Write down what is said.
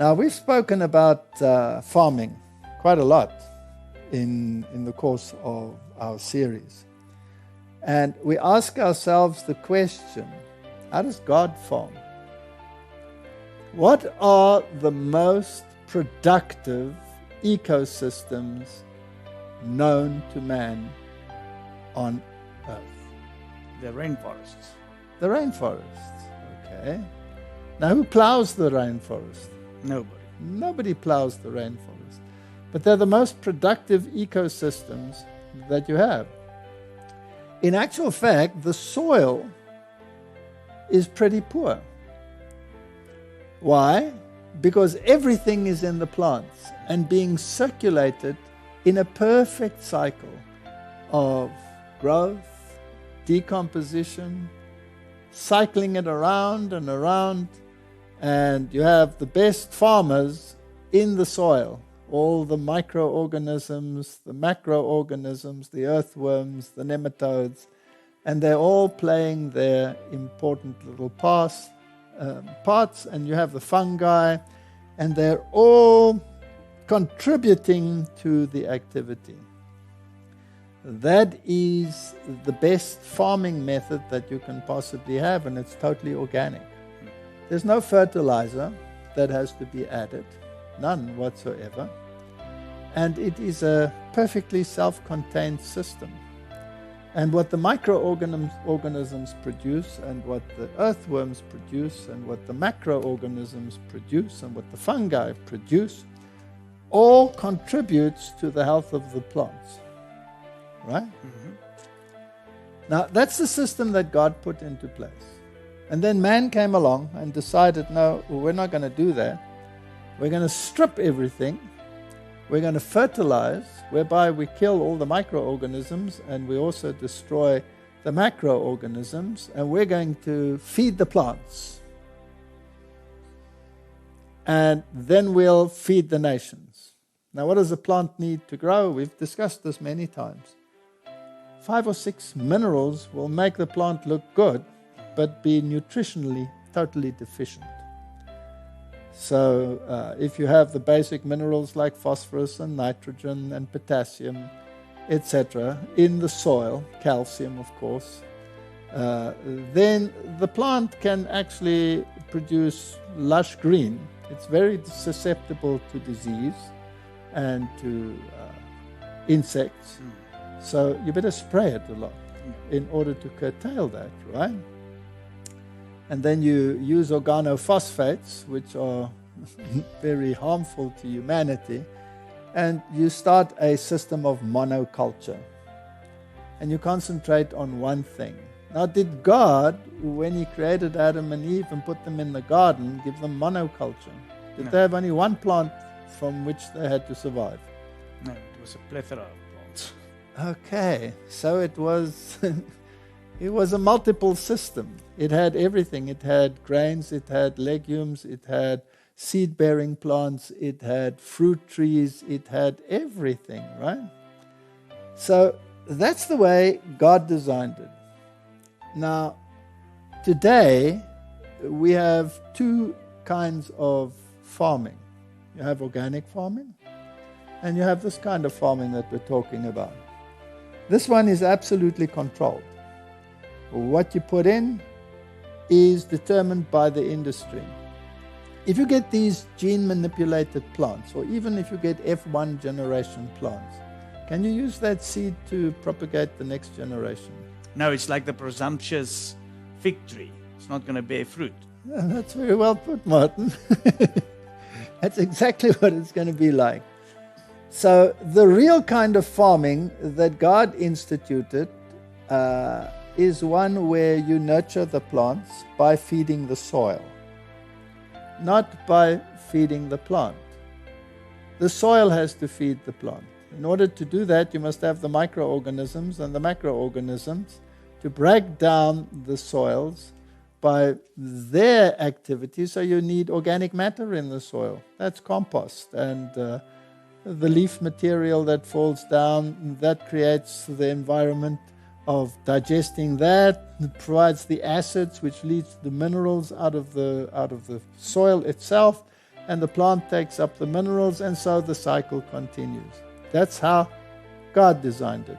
Now, we've spoken about farming quite a lot in the course of our series. And we ask ourselves the question, how does God farm? What are the most productive ecosystems known to man on Earth? The rainforests. The rainforests, okay. Now, who plows the rainforest? Nobody. Nobody plows the rainforest. But they're the most productive ecosystems that you have. In actual fact, the soil is pretty poor. Why? Because everything is in the plants and being circulated in a perfect cycle of growth, decomposition, cycling it around and around. And you have the best farmers in the soil, all the microorganisms, the macroorganisms, the earthworms, the nematodes, and they're all playing their important little parts, and you have the fungi, and they're all contributing to the activity. That is the best farming method that you can possibly have, and it's totally organic. There's no fertilizer that has to be added, none whatsoever. And it is a perfectly self-contained system. And what the microorganisms produce, and what the earthworms produce, and what the macroorganisms produce, and what the fungi produce, all contributes to the health of the plants. Right? Mm-hmm. Now, that's the system that God put into place. And then man came along and decided, no, we're not going to do that. We're going to strip everything. We're going to fertilize, whereby we kill all the microorganisms and we also destroy the macroorganisms, and we're going to feed the plants. And then we'll feed the nations. Now, what does a plant need to grow? We've discussed this many times. 5 or 6 minerals will make the plant look good, but be nutritionally totally deficient. So if you have the basic minerals like phosphorus and nitrogen and potassium, etc., in the soil, calcium of course, then the plant can actually produce lush green. It's very susceptible to disease and to insects. So you better spray it a lot in order to curtail that, right? And then you use organophosphates, which are very harmful to humanity, and you start a system of monoculture. And you concentrate on one thing. Now, did God, when He created Adam and Eve and put them in the garden, give them monoculture? Did they have only one plant from which they had to survive? No, it was a plethora of plants. Okay, so it was... It was a multiple system. It had everything. It had grains, it had legumes, it had seed-bearing plants, it had fruit trees, it had everything, right? So that's the way God designed it. Now, today, we have 2 kinds of farming. You have organic farming, and you have this kind of farming that we're talking about. This one is absolutely controlled. What you put in is determined by the industry. If you get these gene-manipulated plants, or even if you get F1 generation plants, can you use that seed to propagate the next generation? No, it's like the presumptuous fig tree. It's not going to bear fruit. Yeah, that's very well put, Martin. That's exactly what it's going to be like. So the real kind of farming that God instituted is one where you nurture the plants by feeding the soil, not by feeding the plant. The soil has to feed the plant. In order to do that, you must have the microorganisms and the macroorganisms to break down the soils by their activity. So you need organic matter in the soil. That's compost. And the leaf material that falls down, that creates the environment of digesting that. It provides the acids which leads to the minerals out of the soil itself, and the plant takes up the minerals, and so the cycle continues. That's how God designed it.